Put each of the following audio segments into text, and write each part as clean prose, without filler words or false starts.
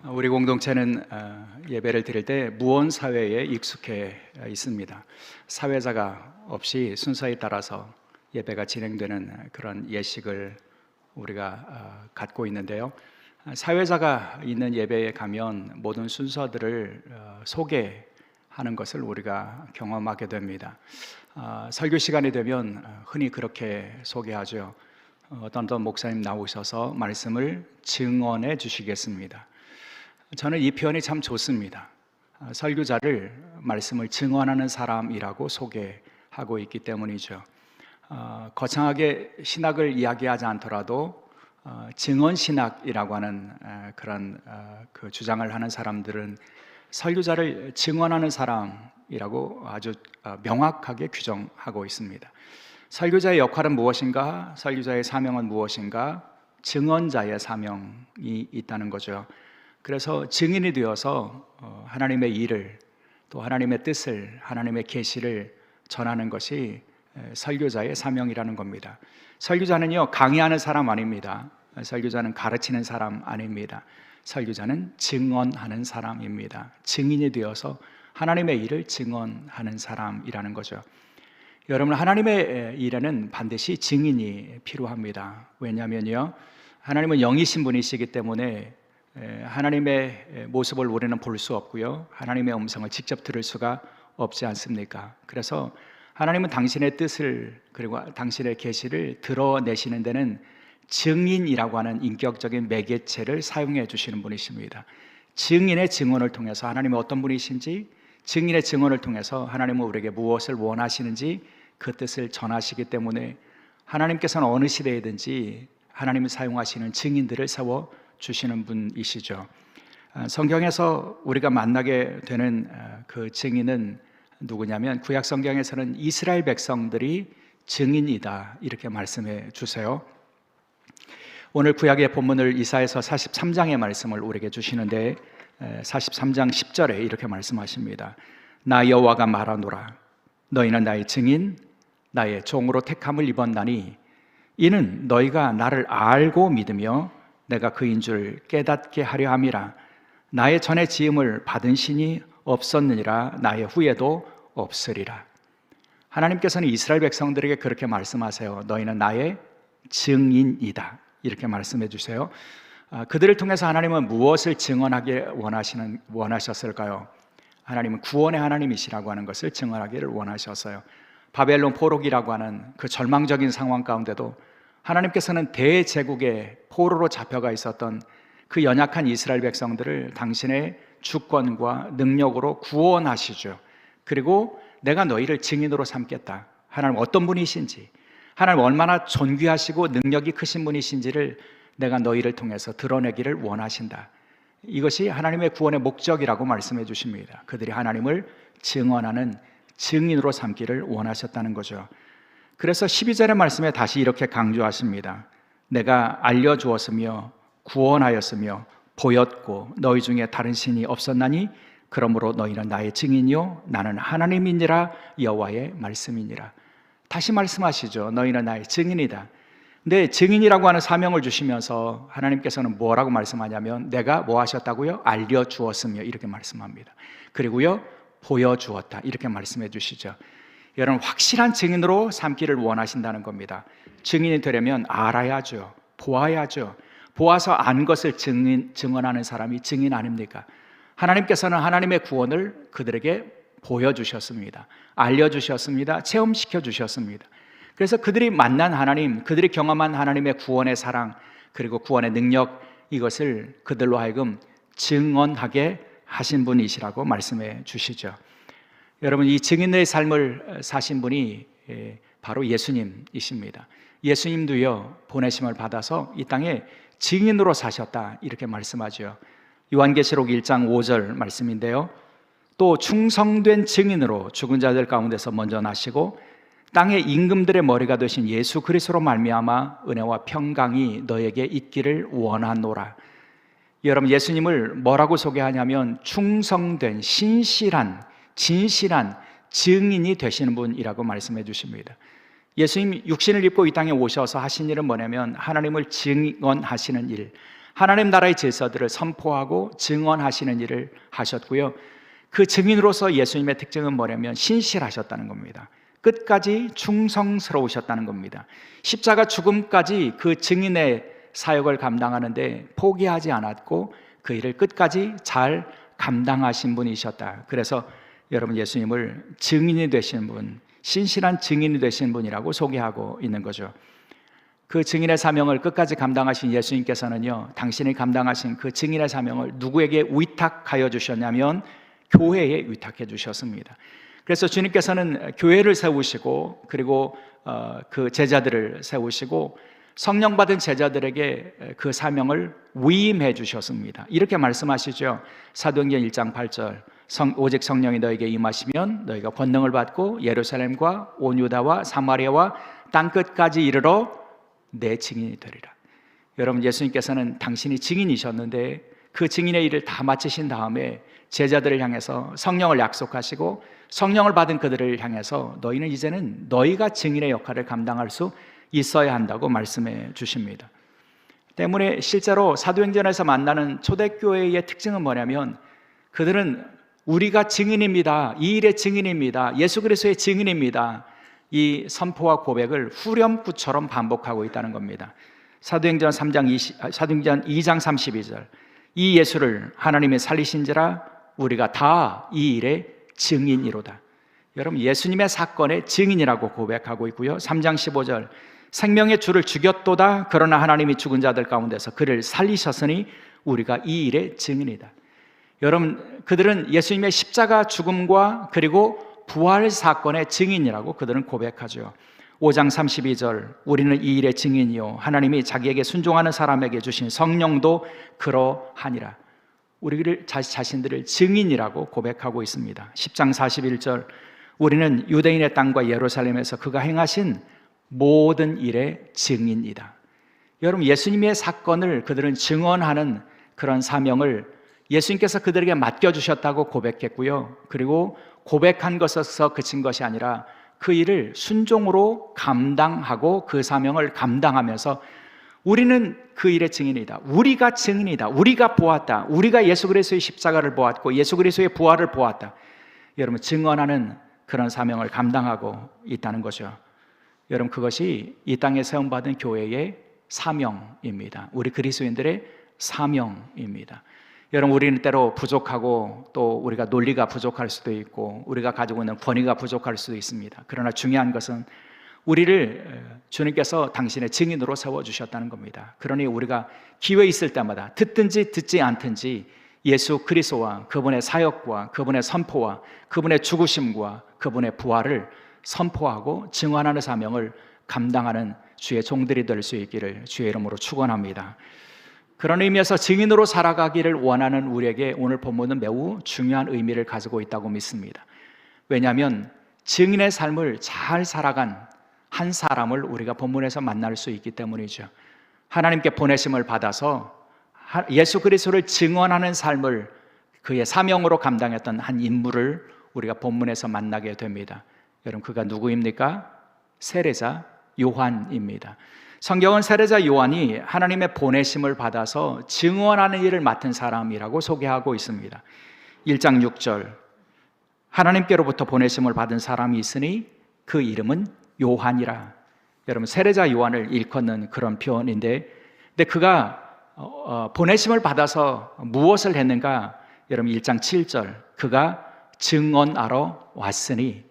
우리 공동체는 예배를 드릴 때 무언 사회에 익숙해 있습니다. 사회자가 없이 순서에 따라서 예배가 진행되는 그런 예식을 우리가 갖고 있는데요. 사회자가 있는 예배에 가면 모든 순서들을 소개하는 것을 우리가 경험하게 됩니다. 설교 시간이 되면 흔히 그렇게 소개하죠. 어떤 목사님 나오셔서 말씀을 증언해 주시겠습니다. 저는 이 표현이 참 좋습니다. 설교자를 말씀을 증언하는 사람이라고 소개하고 있기 때문이죠. 거창하게 신학을 이야기하지 않더라도 증언신학이라고 하는 그런 그 주장을 하는 사람들은 설교자를 증언하는 사람이라고 아주 명확하게 규정하고 있습니다. 설교자의 역할은 무엇인가? 설교자의 사명은 무엇인가? 증언자의 사명이 있다는 거죠. 그래서 증인이 되어서 하나님의 일을, 또 하나님의 뜻을, 하나님의 계시를 전하는 것이 설교자의 사명이라는 겁니다. 설교자는요, 강의하는 사람 아닙니다. 설교자는 가르치는 사람 아닙니다. 설교자는 증언하는 사람입니다. 증인이 되어서 하나님의 일을 증언하는 사람이라는 거죠. 여러분, 하나님의 일에는 반드시 증인이 필요합니다. 왜냐하면요, 하나님은 영이신 분이시기 때문에 하나님의 모습을 우리는 볼 수 없고요, 하나님의 음성을 직접 들을 수가 없지 않습니까? 그래서 하나님은 당신의 뜻을, 그리고 당신의 계시를 드러내시는 데는 증인이라고 하는 인격적인 매개체를 사용해 주시는 분이십니다. 증인의 증언을 통해서 하나님이 어떤 분이신지, 증인의 증언을 통해서 하나님은 우리에게 무엇을 원하시는지 그 뜻을 전하시기 때문에 하나님께서는 어느 시대이든지 하나님이 사용하시는 증인들을 세워 주시는 분이시죠. 성경에서 우리가 만나게 되는 그 증인은 누구냐면, 구약 성경에서는 이스라엘 백성들이 증인이다 이렇게 말씀해 주세요. 오늘 구약의 본문을 이사야서 43장의 말씀을 우리에게 주시는데 43장 10절에 이렇게 말씀하십니다. 나 여호와가 말하노라. 너희는 나의 증인, 나의 종으로 택함을 입었나니 이는 너희가 나를 알고 믿으며 내가 그인 줄 깨닫게 하려 함이라. 나의 전에 지음을 받은 신이 없었느니라. 나의 후에도 없으리라. 하나님께서는 이스라엘 백성들에게 그렇게 말씀하세요. 너희는 나의 증인이다 이렇게 말씀해 주세요. 그들을 통해서 하나님은 무엇을 증언하게 원하셨을까요? 하나님은 구원의 하나님이시라고 하는 것을 증언하기를 원하셨어요. 바벨론 포로기라고 하는 그 절망적인 상황 가운데도 하나님께서는 대제국의 포로로 잡혀가 있었던 그 연약한 이스라엘 백성들을 당신의 주권과 능력으로 구원하시죠. 그리고 내가 너희를 증인으로 삼겠다. 하나님 어떤 분이신지, 하나님 얼마나 존귀하시고 능력이 크신 분이신지를 내가 너희를 통해서 드러내기를 원하신다. 이것이 하나님의 구원의 목적이라고 말씀해 주십니다. 그들이 하나님을 증언하는 증인으로 삼기를 원하셨다는 거죠. 그래서 12절의 말씀에 다시 이렇게 강조하십니다. 내가 알려주었으며 구원하였으며 보였고 너희 중에 다른 신이 없었나니 그러므로 너희는 나의 증인이요 나는 하나님이니라. 여호와의 말씀이니라. 다시 말씀하시죠. 너희는 나의 증인이다. 근데 증인이라고 하는 사명을 주시면서 하나님께서는 뭐라고 말씀하냐면, 내가 뭐 하셨다고요? 알려주었으며 이렇게 말씀합니다. 그리고요 보여주었다 이렇게 말씀해 주시죠. 여러분, 확실한 증인으로 삼기를 원하신다는 겁니다. 증인이 되려면 알아야죠. 보아야죠. 보아서 안 것을 증언하는 사람이 증인 아닙니까? 하나님께서는 하나님의 구원을 그들에게 보여주셨습니다. 알려주셨습니다. 체험시켜 주셨습니다. 그래서 그들이 만난 하나님, 그들이 경험한 하나님의 구원의 사랑, 그리고 구원의 능력, 이것을 그들로 하여금 증언하게 하신 분이시라고 말씀해 주시죠. 여러분, 이 증인의 삶을 사신 분이 바로 예수님이십니다. 예수님도요 보내심을 받아서 이 땅에 증인으로 사셨다 이렇게 말씀하죠. 요한계시록 1장 5절 말씀인데요, 또 충성된 증인으로 죽은 자들 가운데서 먼저 나시고 땅의 임금들의 머리가 되신 예수 그리스도로 말미암아 은혜와 평강이 너에게 있기를 원하노라. 여러분, 예수님을 뭐라고 소개하냐면 충성된 신실한 진실한 증인이 되시는 분이라고 말씀해 주십니다. 예수님 육신을 입고 이 땅에 오셔서 하신 일은 뭐냐면 하나님을 증언하시는 일, 하나님 나라의 질서들을 선포하고 증언하시는 일을 하셨고요. 그 증인으로서 예수님의 특징은 뭐냐면 신실하셨다는 겁니다. 끝까지 충성스러우셨다는 겁니다. 십자가 죽음까지 그 증인의 사역을 감당하는데 포기하지 않았고 그 일을 끝까지 잘 감당하신 분이셨다. 그래서 여러분 예수님을 증인이 되신 분, 신실한 증인이 되신 분이라고 소개하고 있는 거죠. 그 증인의 사명을 끝까지 감당하신 예수님께서는요, 당신이 감당하신 그 증인의 사명을 누구에게 위탁하여 주셨냐면 교회에 위탁해 주셨습니다. 그래서 주님께서는 교회를 세우시고 그리고 그 제자들을 세우시고 성령 받은 제자들에게 그 사명을 위임해 주셨습니다. 이렇게 말씀하시죠. 사도행전 1장 8절 오직 성령이 너에게 임하시면 너희가 권능을 받고 예루살렘과 온 유다와 사마리아와 땅끝까지 이르러 내 증인이 되리라. 여러분 예수님께서는 당신이 증인이셨는데 그 증인의 일을 다 마치신 다음에 제자들을 향해서 성령을 약속하시고 성령을 받은 그들을 향해서 너희는 이제는 너희가 증인의 역할을 감당할 수 있어야 한다고 말씀해 주십니다. 때문에 실제로 사도행전에서 만나는 초대교회의 특징은 뭐냐면 그들은 우리가 증인입니다. 이 일의 증인입니다. 예수 그리스도의 증인입니다. 이 선포와 고백을 후렴구처럼 반복하고 있다는 겁니다. 사도행전 2장 32절 이 예수를 하나님이 살리신지라 우리가 다 이 일의 증인이로다. 여러분 예수님의 사건의 증인이라고 고백하고 있고요. 3장 15절 생명의 주를 죽였도다 그러나 하나님이 죽은 자들 가운데서 그를 살리셨으니 우리가 이 일의 증인이다. 여러분 그들은 예수님의 십자가 죽음과 그리고 부활 사건의 증인이라고 그들은 고백하죠. 5장 32절 우리는 이 일의 증인이요 하나님이 자기에게 순종하는 사람에게 주신 성령도 그러하니라. 우리를 자신들을 증인이라고 고백하고 있습니다. 10장 41절 우리는 유대인의 땅과 예루살렘에서 그가 행하신 모든 일의 증인이다. 여러분 예수님의 사건을 그들은 증언하는 그런 사명을 예수님께서 그들에게 맡겨주셨다고 고백했고요. 그리고 고백한 것에서 그친 것이 아니라 그 일을 순종으로 감당하고 그 사명을 감당하면서 우리는 그 일의 증인이다. 우리가 증인이다. 우리가 보았다. 우리가 예수 그리스도의 십자가를 보았고 예수 그리스도의 부활을 보았다. 여러분 증언하는 그런 사명을 감당하고 있다는 거죠. 여러분 그것이 이 땅에 세움받은 교회의 사명입니다. 우리 그리스도인들의 사명입니다. 여러분 우리는 때로 부족하고 또 우리가 논리가 부족할 수도 있고 우리가 가지고 있는 권위가 부족할 수도 있습니다. 그러나 중요한 것은 우리를 주님께서 당신의 증인으로 세워주셨다는 겁니다. 그러니 우리가 기회 있을 때마다 듣든지 듣지 않든지 예수 그리스도와 그분의 사역과 그분의 선포와 그분의 죽으심과 그분의 부활을 선포하고 증언하는 사명을 감당하는 주의 종들이 될 수 있기를 주의 이름으로 축원합니다. 그런 의미에서 증인으로 살아가기를 원하는 우리에게 오늘 본문은 매우 중요한 의미를 가지고 있다고 믿습니다. 왜냐하면 증인의 삶을 잘 살아간 한 사람을 우리가 본문에서 만날 수 있기 때문이죠. 하나님께 보내심을 받아서 예수 그리스도를 증언하는 삶을 그의 사명으로 감당했던 한 인물을 우리가 본문에서 만나게 됩니다. 여러분 그가 누구입니까? 세례자 요한입니다. 성경은 세례자 요한이 하나님의 보내심을 받아서 증언하는 일을 맡은 사람이라고 소개하고 있습니다. 1장 6절 하나님께로부터 보내심을 받은 사람이 있으니 그 이름은 요한이라. 여러분 세례자 요한을 일컫는 그런 표현인데 근데 그가 보내심을 받아서 무엇을 했는가? 여러분 1장 7절 그가 증언하러 왔으니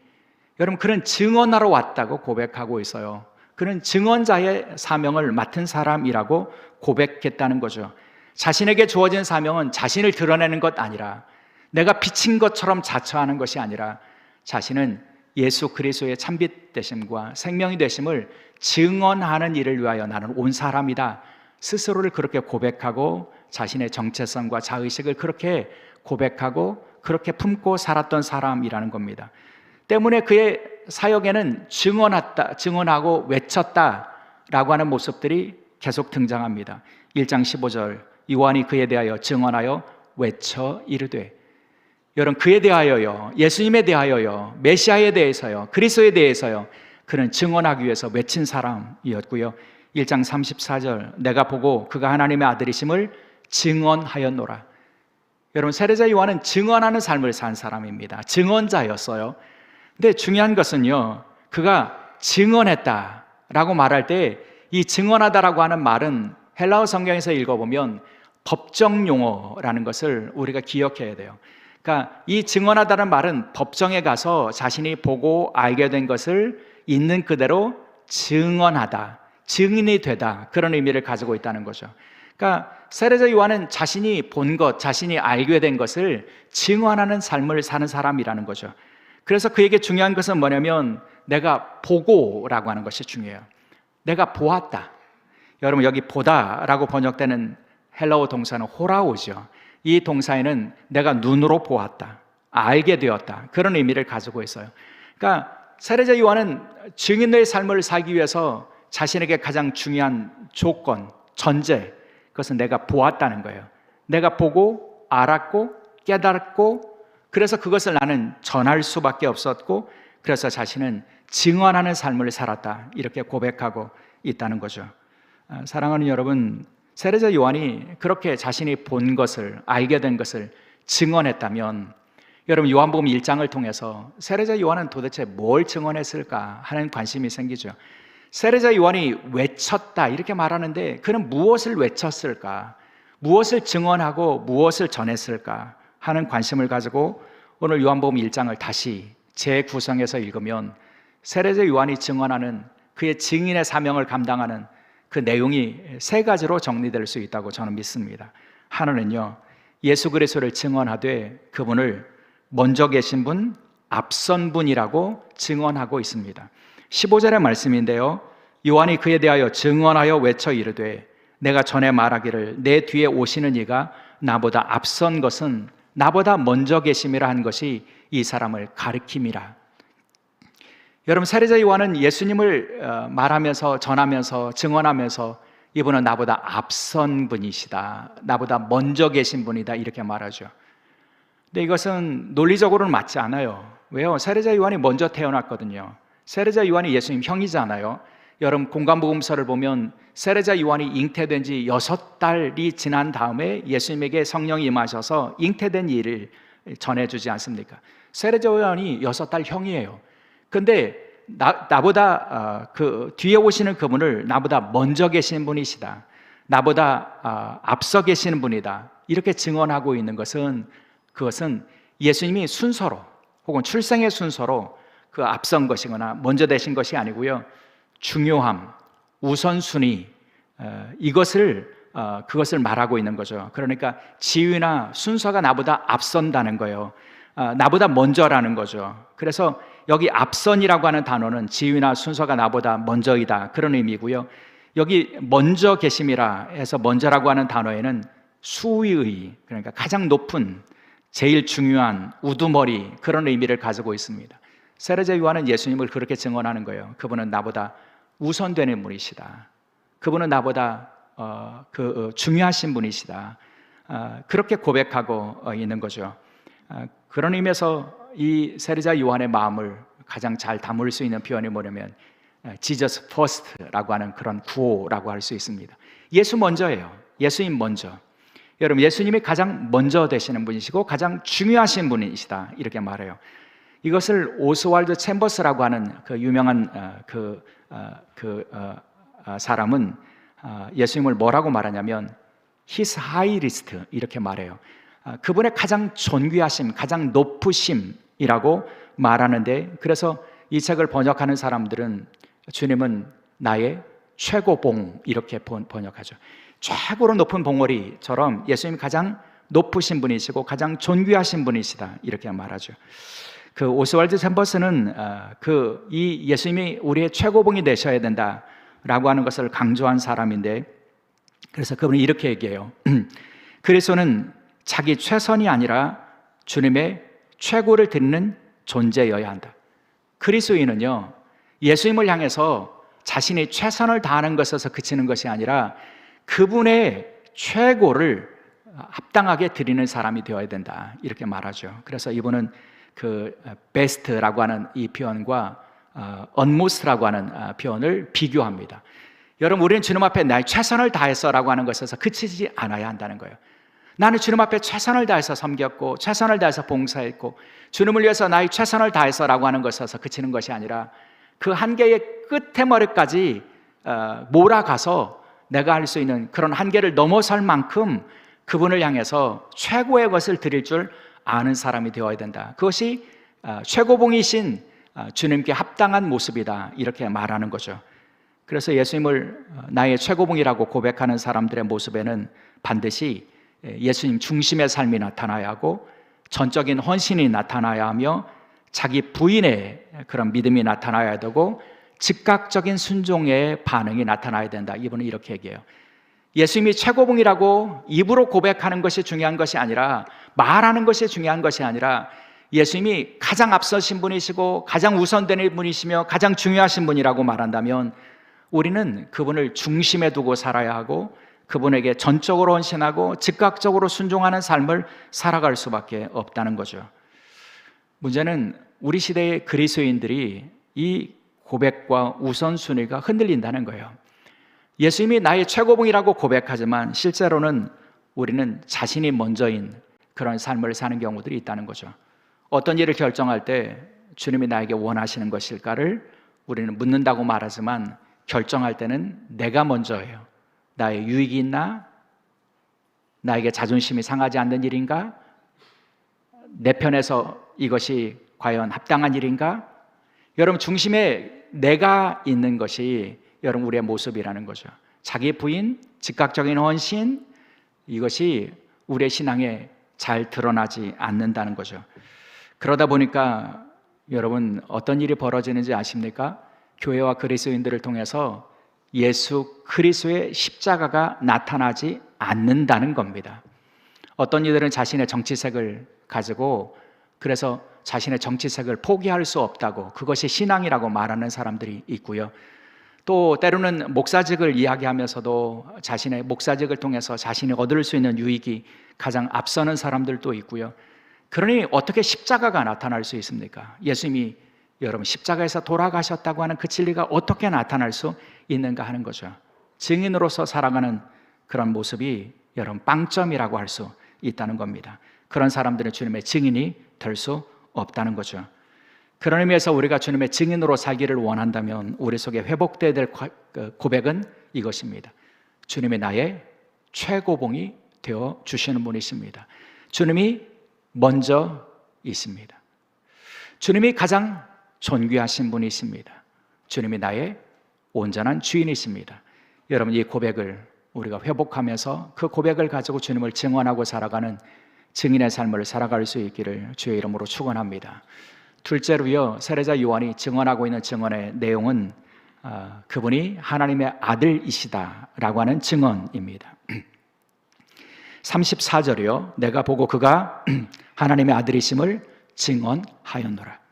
여러분 그는 증언하러 왔다고 고백하고 있어요. 그는 증언자의 사명을 맡은 사람이라고 고백했다는 거죠. 자신에게 주어진 사명은 자신을 드러내는 것 아니라 내가 비친 것처럼 자처하는 것이 아니라 자신은 예수 그리스도의 참빛 되심과 생명이 되심을 증언하는 일을 위하여 나는 온 사람이다. 스스로를 그렇게 고백하고 자신의 정체성과 자의식을 그렇게 고백하고 그렇게 품고 살았던 사람이라는 겁니다. 때문에 그의 사역에는 증언하고 외쳤다라고 하는 모습들이 계속 등장합니다. 1장 15절 요한이 그에 대하여 증언하여 외쳐 이르되 여러분 그에 대하여요 예수님에 대하여요 메시아에 대해서요 그리스도에 대해서요 그는 증언하기 위해서 외친 사람이었고요. 1장 34절 내가 보고 그가 하나님의 아들이심을 증언하였노라. 여러분, 세례자 요한은 증언하는 삶을 산 사람입니다. 증언자였어요. 근데 중요한 것은요, 그가 증언했다라고 말할 때 이 증언하다라고 하는 말은 헬라어 성경에서 읽어보면 법정 용어라는 것을 우리가 기억해야 돼요. 그러니까 이 증언하다는 말은 법정에 가서 자신이 보고 알게 된 것을 있는 그대로 증언하다, 증인이 되다, 그런 의미를 가지고 있다는 거죠. 그러니까 세례자 요한은 자신이 본 것, 자신이 알게 된 것을 증언하는 삶을 사는 사람이라는 거죠. 그래서 그에게 중요한 것은 뭐냐면 내가 보고라고 하는 것이 중요해요. 내가 보았다. 여러분, 여기 보다라고 번역되는 헬라어 동사는 호라오죠. 이 동사에는 내가 눈으로 보았다, 알게 되었다, 그런 의미를 가지고 있어요. 그러니까 세례자 요한은 증인의 삶을 살기 위해서 자신에게 가장 중요한 조건, 전제, 그것은 내가 보았다는 거예요. 내가 보고 알았고 깨달았고, 그래서 그것을 나는 전할 수밖에 없었고, 그래서 자신은 증언하는 삶을 살았다, 이렇게 고백하고 있다는 거죠. 사랑하는 여러분, 세례자 요한이 그렇게 자신이 본 것을, 알게 된 것을 증언했다면, 여러분, 요한복음 1장을 통해서 세례자 요한은 도대체 뭘 증언했을까 하는 관심이 생기죠. 세례자 요한이 외쳤다 이렇게 말하는데 그는 무엇을 외쳤을까? 무엇을 증언하고 무엇을 전했을까 하는 관심을 가지고 오늘 요한복음 1장을 다시 재구성해서 읽으면 세례자 요한이 증언하는 그의 증인의 사명을 감당하는 그 내용이 세 가지로 정리될 수 있다고 저는 믿습니다. 하나는요, 예수 그리스도를 증언하되 그분을 먼저 계신 분, 앞선 분이라고 증언하고 있습니다. 15절의 말씀인데요, 요한이 그에 대하여 증언하여 외쳐 이르되 내가 전에 말하기를 내 뒤에 오시는 이가 나보다 앞선 것은 나보다 먼저 계심이라 한 것이 이 사람을 가리킴이라. 여러분, 세례자 요한은 예수님을 말하면서 전하면서 증언하면서 이분은 나보다 앞선 분이시다, 나보다 먼저 계신 분이다, 이렇게 말하죠. 근데 이것은 논리적으로는 맞지 않아요. 왜요? 세례자 요한이 먼저 태어났거든요. 세례자 요한이 예수님 형이잖아요. 여러분, 공관복음서를 보면 세례자 요한이 잉태된 지 6달이 지난 다음에 예수님에게 성령이 임하셔서 잉태된 일을 전해주지 않습니까? 세례자 요한이 6달 형이에요. 근데 나보다 그 뒤에 오시는 그분을 나보다 먼저 계신 분이시다, 나보다 앞서 계시는 분이다, 이렇게 증언하고 있는 것은, 그것은 예수님이 순서로 혹은 출생의 순서로 그 앞선 것이거나 먼저 되신 것이 아니고요, 중요함, 우선순위, 그것을 말하고 있는 거죠. 그러니까 지위나 순서가 나보다 앞선다는 거예요. 나보다 먼저라는 거죠. 그래서 여기 앞선이라고 하는 단어는 지위나 순서가 나보다 먼저이다, 그런 의미고요. 여기 먼저 계심이라 해서 먼저라고 하는 단어에는 수위의, 그러니까 가장 높은, 제일 중요한, 우두머리, 그런 의미를 가지고 있습니다. 세례자 요한은 예수님을 그렇게 증언하는 거예요. 그분은 나보다 우선되는 분이시다, 그분은 나보다 중요하신 분이시다, 그렇게 고백하고 있는 거죠. 그런 의미에서 이 세례자 요한의 마음을 가장 잘 담을 수 있는 표현이 뭐냐면 Jesus first라고 하는 그런 구호라고 할 수 있습니다. 예수 먼저예요. 예수님 먼저. 여러분, 예수님이 가장 먼저 되시는 분이시고 가장 중요하신 분이시다, 이렇게 말해요. 이것을 오스왈드 챔버스라고 하는 그 유명한 사람은 예수님을 뭐라고 말하냐면 His highest, 이렇게 말해요. 그분의 가장 존귀하심, 가장 높으심이라고 말하는데, 그래서 이 책을 번역하는 사람들은 주님은 나의 최고봉, 이렇게 번역하죠. 최고로 높은 봉우리처럼 예수님이 가장 높으신 분이시고 가장 존귀하신 분이시다, 이렇게 말하죠. 그 오스왈드 챔버스는 이 예수님이 우리의 최고봉이 되셔야 된다라고 하는 것을 강조한 사람인데, 그래서 그분이 이렇게 얘기해요. 그리스도는 자기 최선이 아니라 주님의 최고를 드리는 존재여야 한다. 그리스도인은요, 예수님을 향해서 자신의 최선을 다하는 것에서 그치는 것이 아니라 그분의 최고를 합당하게 드리는 사람이 되어야 된다, 이렇게 말하죠. 그래서 이분은 그 best라고 하는 이 표현과 utmost라고 하는 표현을 비교합니다. 여러분, 우리는 주님 앞에 나의 최선을 다해서라고 하는 것에서 그치지 않아야 한다는 거예요. 나는 주님 앞에 최선을 다해서 섬겼고 최선을 다해서 봉사했고 주님을 위해서 나의 최선을 다해서라고 하는 것에서 그치는 것이 아니라 그 한계의 끝에 머리까지 몰아가서 내가 할 수 있는 그런 한계를 넘어설 만큼 그분을 향해서 최고의 것을 드릴 줄 아는 사람이 되어야 된다. 그것이 최고봉이신 주님께 합당한 모습이다, 이렇게 말하는 거죠. 그래서 예수님을 나의 최고봉이라고 고백하는 사람들의 모습에는 반드시 예수님 중심의 삶이 나타나야 하고 전적인 헌신이 나타나야 하며 자기 부인의 그런 믿음이 나타나야 되고 즉각적인 순종의 반응이 나타나야 된다. 이분은 이렇게 얘기해요. 예수님이 최고봉이라고 입으로 고백하는 것이 중요한 것이 아니라, 말하는 것이 중요한 것이 아니라, 예수님이 가장 앞서신 분이시고 가장 우선되는 분이시며 가장 중요하신 분이라고 말한다면 우리는 그분을 중심에 두고 살아야 하고 그분에게 전적으로 헌신하고 즉각적으로 순종하는 삶을 살아갈 수밖에 없다는 거죠. 문제는 우리 시대의 그리스도인들이 이 고백과 우선순위가 흔들린다는 거예요. 예수님이 나의 최고봉이라고 고백하지만 실제로는 우리는 자신이 먼저인 그런 삶을 사는 경우들이 있다는 거죠. 어떤 일을 결정할 때 주님이 나에게 원하시는 것일까를 우리는 묻는다고 말하지만 결정할 때는 내가 먼저예요. 나의 유익이 있나? 나에게 자존심이 상하지 않는 일인가? 내 편에서 이것이 과연 합당한 일인가? 여러분, 중심에 내가 있는 것이 여러분 우리의 모습이라는 거죠. 자기 부인, 즉각적인 헌신, 이것이 우리의 신앙에 잘 드러나지 않는다는 거죠. 그러다 보니까 여러분 어떤 일이 벌어지는지 아십니까? 교회와 그리스도인들을 통해서 예수 그리스도의 십자가가 나타나지 않는다는 겁니다. 어떤 이들은 자신의 정치색을 가지고 그래서 자신의 정치색을 포기할 수 없다고, 그것이 신앙이라고 말하는 사람들이 있고요. 또 때로는 목사직을 이야기하면서도 자신의 목사직을 통해서 자신이 얻을 수 있는 유익이 가장 앞서는 사람들도 있고요. 그러니 어떻게 십자가가 나타날 수 있습니까? 예수님이 여러분 십자가에서 돌아가셨다고 하는 그 진리가 어떻게 나타날 수 있는가 하는 거죠. 증인으로서 살아가는 그런 모습이 여러분 빵점이라고 할 수 있다는 겁니다. 그런 사람들은 주님의 증인이 될 수 없다는 거죠. 그런 의미에서 우리가 주님의 증인으로 살기를 원한다면 우리 속에 회복되어야 될 고백은 이것입니다. 주님이 나의 최고봉이 되어 주시는 분이십니다. 주님이 먼저 있습니다. 주님이 가장 존귀하신 분이십니다. 주님이 나의 온전한 주인이십니다. 여러분, 이 고백을 우리가 회복하면서 그 고백을 가지고 주님을 증언하고 살아가는 증인의 삶을 살아갈 수 있기를 주의 이름으로 축원합니다. 둘째로요, 세례자 요한이 증언하고 있는 증언의 내용은 그분이 하나님의 아들이시다라고 하는 증언입니다. 34절이요, 내가 보고 그가 하나님의 아들이심을 증언하였노라.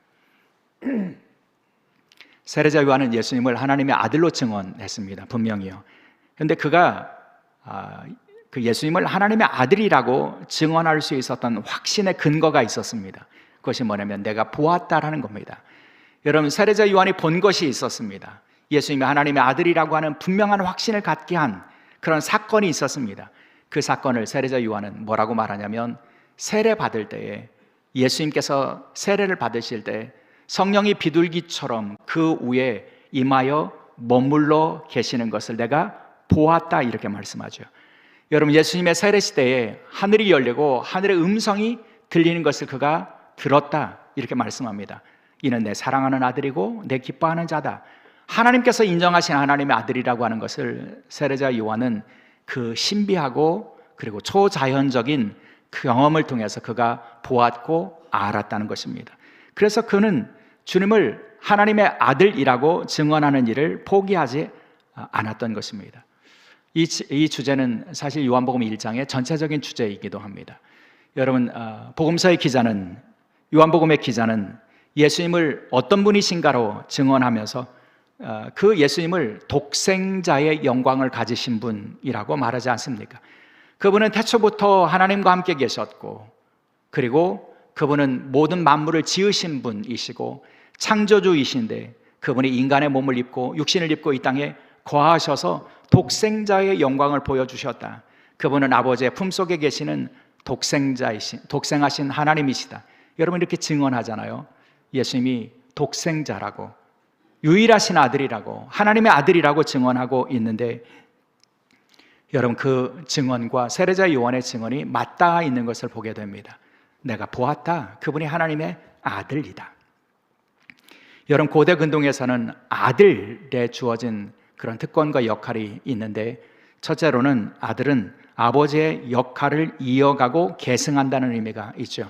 세례자 요한은 예수님을 하나님의 아들로 증언했습니다. 분명히요. 그런데 그가 그 예수님을 하나님의 아들이라고 증언할 수 있었던 확신의 근거가 있었습니다. 그것이 뭐냐면 내가 보았다라는 겁니다. 여러분, 세례자 요한이 본 것이 있었습니다. 예수님이 하나님의 아들이라고 하는 분명한 확신을 갖게 한 그런 사건이 있었습니다. 그 사건을 세례자 요한은 뭐라고 말하냐면, 세례 받을 때에 예수님께서 세례를 받으실 때 성령이 비둘기처럼 그 위에 임하여 머물러 계시는 것을 내가 보았다, 이렇게 말씀하죠. 여러분, 예수님의 세례 시대에 하늘이 열리고 하늘의 음성이 들리는 것을 그가 들었다, 이렇게 말씀합니다. 이는 내 사랑하는 아들이고 내 기뻐하는 자다. 하나님께서 인정하신 하나님의 아들이라고 하는 것을 세례자 요한은 그 신비하고 그리고 초자연적인 경험을 통해서 그가 보았고 알았다는 것입니다. 그래서 그는 주님을 하나님의 아들이라고 증언하는 일을 포기하지 않았던 것입니다. 이 주제는 사실 요한복음 1장의 전체적인 주제이기도 합니다. 여러분, 복음서의 기자는, 요한복음의 기자는 예수님을 어떤 분이신가로 증언하면서 그 예수님을 독생자의 영광을 가지신 분이라고 말하지 않습니까? 그분은 태초부터 하나님과 함께 계셨고, 그리고 그분은 모든 만물을 지으신 분이시고 창조주이신데, 그분이 인간의 몸을 입고 육신을 입고 이 땅에 거하셔서 독생자의 영광을 보여주셨다. 그분은 아버지의 품속에 계시는 독생하신 하나님이시다. 여러분 이렇게 증언하잖아요. 예수님이 독생자라고, 유일하신 아들이라고, 하나님의 아들이라고 증언하고 있는데, 여러분 그 증언과 세례자 요한의 증언이 맞닿아 있는 것을 보게 됩니다. 내가 보았다. 그분이 하나님의 아들이다. 여러분 고대 근동에서는 아들에 주어진 그런 특권과 역할이 있는데, 첫째로는 아들은 아버지의 역할을 이어가고 계승한다는 의미가 있죠.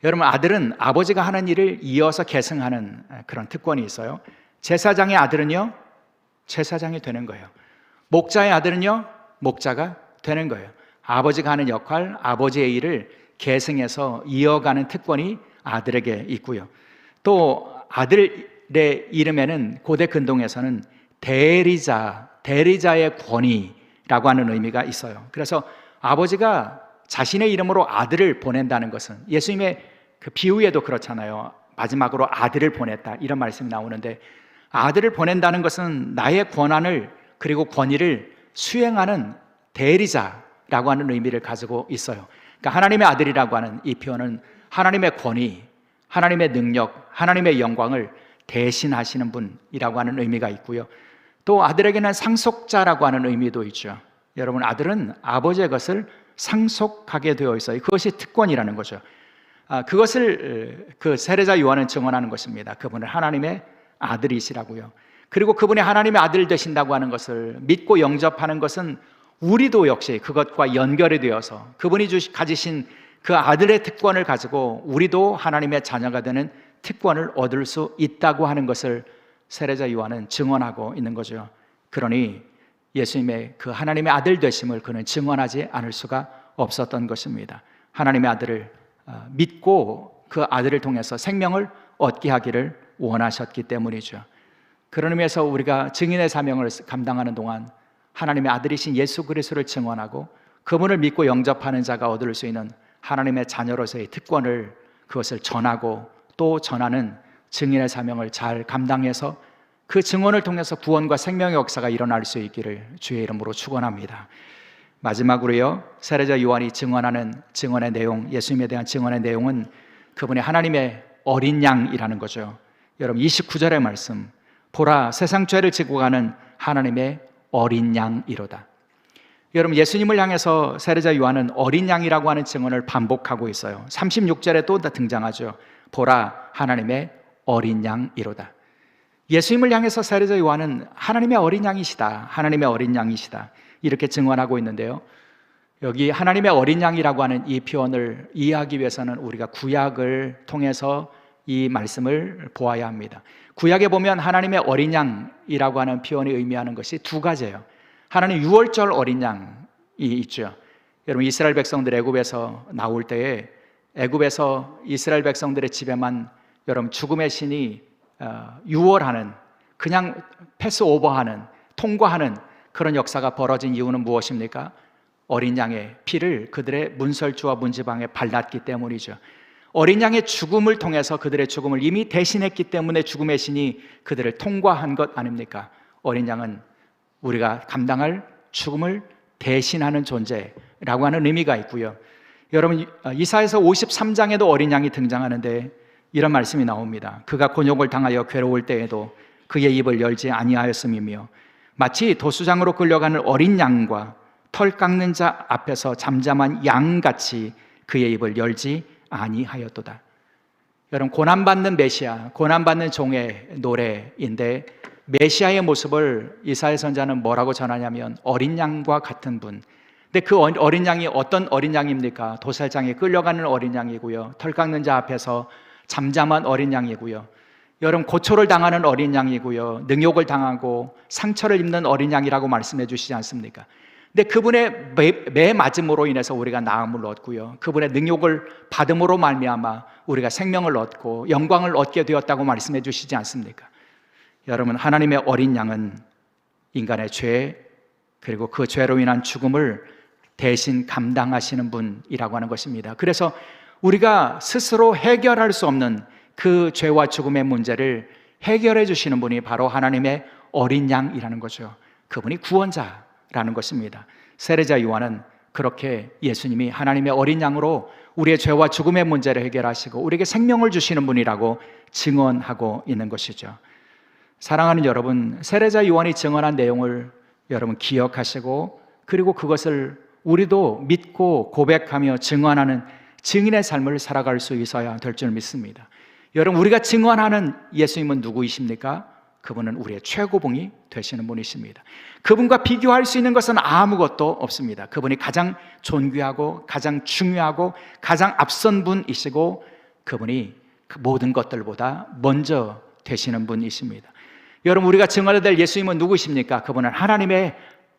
여러분 아들은 아버지가 하는 일을 이어서 계승하는 그런 특권이 있어요. 제사장의 아들은요, 제사장이 되는 거예요. 목자의 아들은요, 목자가 되는 거예요. 아버지가 하는 역할, 아버지의 일을 계승해서 이어가는 특권이 아들에게 있고요. 또 아들의 이름에는 고대 근동에서는 대리자의 권위라고 하는 의미가 있어요. 그래서 아버지가 자신의 이름으로 아들을 보낸다는 것은, 예수님의 그 비유에도 그렇잖아요. 마지막으로 아들을 보냈다 이런 말씀이 나오는데, 아들을 보낸다는 것은 나의 권한을 그리고 권위를 수행하는 대리자라고 하는 의미를 가지고 있어요. 그러니까 하나님의 아들이라고 하는 이 표현은 하나님의 권위, 하나님의 능력, 하나님의 영광을 대신하시는 분이라고 하는 의미가 있고요. 또 아들에게는 상속자라고 하는 의미도 있죠. 여러분 아들은 아버지의 것을 상속하게 되어 있어요. 그것이 특권이라는 거죠. 그것을 그 세례자 요한은 증언하는 것입니다. 그분은 하나님의 아들이시라고요. 그리고 그분이 하나님의 아들 되신다고 하는 것을 믿고 영접하는 것은 우리도 역시 그것과 연결이 되어서 그분이 가지신 그 아들의 특권을 가지고 우리도 하나님의 자녀가 되는 특권을 얻을 수 있다고 하는 것을 세례자 요한은 증언하고 있는 거죠. 그러니 예수님의 그 하나님의 아들 되심을 그는 증언하지 않을 수가 없었던 것입니다. 하나님의 아들을 믿고 그 아들을 통해서 생명을 얻게 하기를 원하셨기 때문이죠. 그런 의미에서 우리가 증인의 사명을 감당하는 동안 하나님의 아들이신 예수 그리스도를 증언하고 그분을 믿고 영접하는 자가 얻을 수 있는 하나님의 자녀로서의 특권을, 그것을 전하고 또 전하는 증인의 사명을 잘 감당해서 그 증언을 통해서 구원과 생명의 역사가 일어날 수 있기를 주의 이름으로 축원합니다. 마지막으로요, 세례자 요한이 증언하는 증언의 내용, 예수님에 대한 증언의 내용은 그분의 하나님의 어린 양이라는 거죠. 여러분 29절의 말씀, 보라 세상 죄를 지고 가는 하나님의 어린 양이로다. 여러분 예수님을 향해서 세례자 요한은 어린 양이라고 하는 증언을 반복하고 있어요. 36절에 또 등장하죠. 보라 하나님의 어린 양이로다. 예수님을 향해서 세례자 요한은 하나님의 어린 양이시다, 하나님의 어린 양이시다 이렇게 증언하고 있는데요, 여기 하나님의 어린 양이라고 하는 이 표현을 이해하기 위해서는 우리가 구약을 통해서 이 말씀을 보아야 합니다. 구약에 보면 하나님의 어린 양이라고 하는 표현이 의미하는 것이 두 가지예요. 하나는 유월절 어린 양이 있죠. 여러분 이스라엘 백성들 애굽에서 나올 때에 애굽에서 이스라엘 백성들의 집에만 여러분 죽음의 신이 유월하는, 그냥 패스오버하는, 통과하는 그런 역사가 벌어진 이유는 무엇입니까? 어린 양의 피를 그들의 문설주와 문지방에 발랐기 때문이죠. 어린 양의 죽음을 통해서 그들의 죽음을 이미 대신했기 때문에 죽음의 신이 그들을 통과한 것 아닙니까? 어린 양은 우리가 감당할 죽음을 대신하는 존재라고 하는 의미가 있고요. 여러분 이사야서 53장에도 어린 양이 등장하는데 이런 말씀이 나옵니다. 그가 곤욕을 당하여 괴로울 때에도 그의 입을 열지 아니하였음이며 마치 도수장으로 끌려가는 어린 양과 털 깎는 자 앞에서 잠잠한 양같이 그의 입을 열지 아니하였도다. 여러분 고난받는 메시아, 고난받는 종의 노래인데 메시아의 모습을 이사야 선자는 뭐라고 전하냐면 어린 양과 같은 분. 근데 그 어린 양이 어떤 어린 양입니까? 도살장에 끌려가는 어린 양이고요, 털 깎는 자 앞에서 잠잠한 어린 양이고요, 여러분 고초를 당하는 어린 양이고요, 능욕을 당하고 상처를 입는 어린 양이라고 말씀해 주시지 않습니까? 근데 그분의 매 맞음으로 인해서 우리가 나음을 얻고요, 그분의 능욕을 받음으로 말미암아 우리가 생명을 얻고 영광을 얻게 되었다고 말씀해 주시지 않습니까? 여러분 하나님의 어린 양은 인간의 죄 그리고 그 죄로 인한 죽음을 대신 감당하시는 분이라고 하는 것입니다. 그래서 우리가 스스로 해결할 수 없는 그 죄와 죽음의 문제를 해결해 주시는 분이 바로 하나님의 어린 양이라는 거죠. 그분이 구원자라는 것입니다. 세례자 요한은 그렇게 예수님이 하나님의 어린 양으로 우리의 죄와 죽음의 문제를 해결하시고 우리에게 생명을 주시는 분이라고 증언하고 있는 것이죠. 사랑하는 여러분, 세례자 요한이 증언한 내용을 여러분 기억하시고 그리고 그것을 우리도 믿고 고백하며 증언하는 증인의 삶을 살아갈 수 있어야 될 줄 믿습니다. 여러분, 우리가 증언하는 예수님은 누구이십니까? 그분은 우리의 최고봉이 되시는 분이십니다. 그분과 비교할 수 있는 것은 아무것도 없습니다. 그분이 가장 존귀하고 가장 중요하고 가장 앞선 분이시고 그분이 그 모든 것들보다 먼저 되시는 분이십니다. 여러분, 우리가 증언해야 될 예수님은 누구이십니까? 그분은 하나님의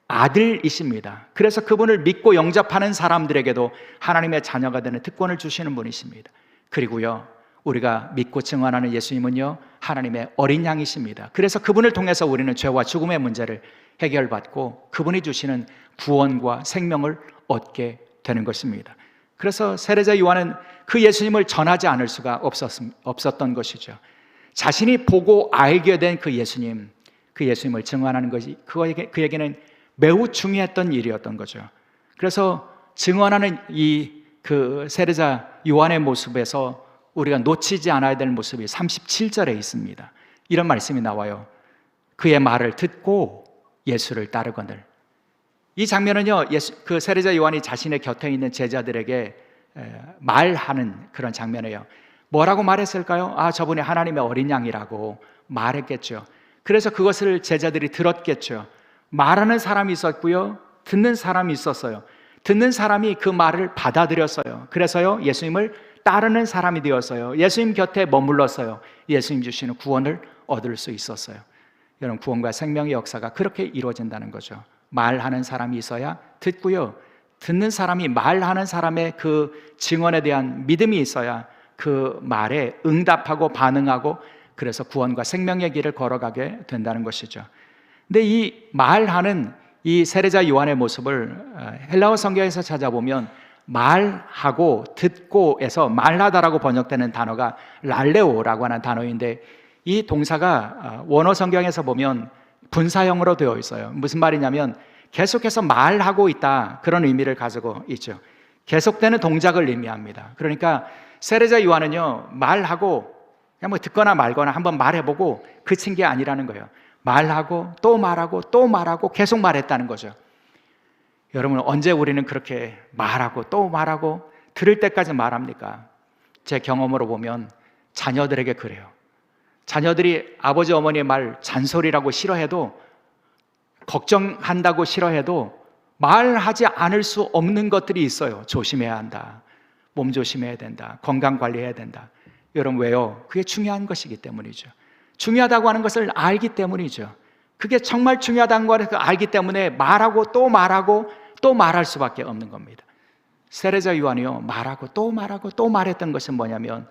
아들이십니다. 그래서 그분을 믿고 영접하는 사람들에게도 하나님의 자녀가 되는 특권을 주시는 분이십니다. 그리고요, 우리가 믿고 증언하는 예수님은요, 하나님의 어린 양이십니다. 그래서 그분을 통해서 우리는 죄와 죽음의 문제를 해결받고 그분이 주시는 구원과 생명을 얻게 되는 것입니다. 그래서 세례자 요한은 그 예수님을 전하지 않을 수가 없었던 것이죠. 자신이 보고 알게 된 그 예수님을 증언하는 것이 그에게는 매우 중요했던 일이었던 거죠. 그래서 증언하는 그 세례자 요한의 모습에서 우리가 놓치지 않아야 될 모습이 37절에 있습니다. 이런 말씀이 나와요. 그의 말을 듣고 예수를 따르거늘. 이 장면은요, 그 세례자 요한이 자신의 곁에 있는 제자들에게 말하는 그런 장면이에요. 뭐라고 말했을까요? 저분이 하나님의 어린 양이라고 말했겠죠. 그래서 그것을 제자들이 들었겠죠. 말하는 사람이 있었고요, 듣는 사람이 있었어요. 듣는 사람이 그 말을 받아들였어요. 그래서요, 예수님을 따르는 사람이 되었어요. 예수님 곁에 머물렀어요. 예수님 주시는 구원을 얻을 수 있었어요. 여러분, 구원과 생명의 역사가 그렇게 이루어진다는 거죠. 말하는 사람이 있어야 듣고요, 듣는 사람이 말하는 사람의 그 증언에 대한 믿음이 있어야 그 말에 응답하고 반응하고 그래서 구원과 생명의 길을 걸어가게 된다는 것이죠. 근데 이 말하는 이 세례자 요한의 모습을 헬라어 성경에서 찾아보면 말하고 듣고에서 말하다라고 번역되는 단어가 랄레오라고 하는 단어인데 이 동사가 원어 성경에서 보면 분사형으로 되어 있어요. 무슨 말이냐면 계속해서 말하고 있다, 그런 의미를 가지고 있죠. 계속되는 동작을 의미합니다. 그러니까 세례자 요한은요, 말하고 그냥 뭐 듣거나 말거나 한번 말해보고 그친 게 아니라는 거예요. 말하고 또 말하고 또 말하고 계속 말했다는 거죠. 여러분, 언제 우리는 그렇게 말하고 또 말하고 들을 때까지 말합니까? 제 경험으로 보면 자녀들에게 그래요. 자녀들이 아버지 어머니의 말 잔소리라고 싫어해도, 걱정한다고 싫어해도 말하지 않을 수 없는 것들이 있어요. 조심해야 한다, 몸 조심해야 된다, 건강 관리해야 된다. 여러분, 왜요? 그게 중요한 것이기 때문이죠. 중요하다고 하는 것을 알기 때문이죠. 그게 정말 중요하다는 걸 알기 때문에 말하고 또 말하고 또 말할 수밖에 없는 겁니다. 세례자 요한이요, 말하고 또 말하고 또 말했던 것은 뭐냐면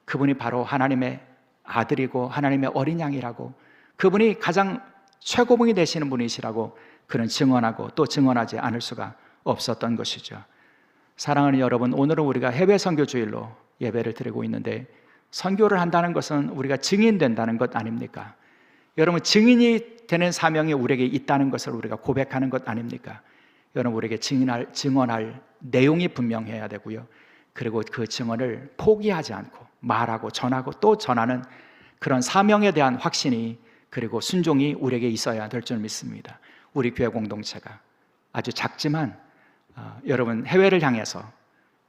그분이 바로 하나님의 아들이고 하나님의 어린 양이라고, 그분이 가장 최고봉이 되시는 분이시라고 그는 증언하고 또 증언하지 않을 수가 없었던 것이죠. 사랑하는 여러분, 오늘은 우리가 해외 선교 주일로 예배를 드리고 있는데 선교를 한다는 것은 우리가 증인된다는 것 아닙니까? 여러분, 증인이 되는 사명이 우리에게 있다는 것을 우리가 고백하는 것 아닙니까? 여러분, 우리에게 증언할 내용이 분명해야 되고요, 그리고 그 증언을 포기하지 않고 말하고 전하고 또 전하는 그런 사명에 대한 확신이 그리고 순종이 우리에게 있어야 될 줄 믿습니다. 우리 교회 공동체가 아주 작지만 여러분, 해외를 향해서,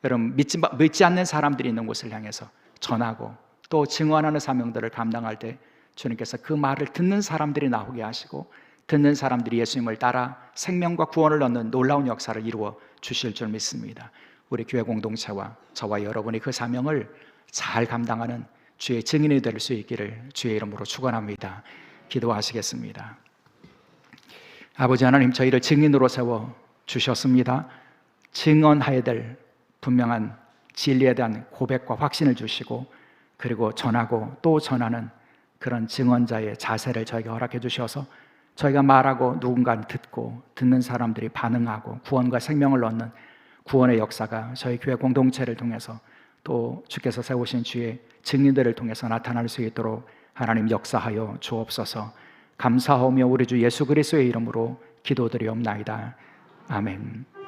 여러분 믿지 않는 사람들이 있는 곳을 향해서 전하고 또 증언하는 사명들을 감당할 때 주님께서 그 말을 듣는 사람들이 나오게 하시고 듣는 사람들이 예수님을 따라 생명과 구원을 얻는 놀라운 역사를 이루어 주실 줄 믿습니다. 우리 교회 공동체와 저와 여러분이 그 사명을 잘 감당하는 주의 증인이 될 수 있기를 주의 이름으로 축원합니다. 기도하시겠습니다. 아버지 하나님, 저희를 증인으로 세워 주셨습니다. 증언해야 될 분명한 진리에 대한 고백과 확신을 주시고 그리고 전하고 또 전하는 그런 증언자의 자세를 저에게 허락해 주셔서 저희가 말하고 누군가는 듣고 듣는 사람들이 반응하고 구원과 생명을 얻는 구원의 역사가 저희 교회 공동체를 통해서 또 주께서 세우신 주의 증인들을 통해서 나타날 수 있도록 하나님 역사하여 주옵소서. 감사하며 우리 주 예수 그리스도의 이름으로 기도드리옵나이다. 아멘.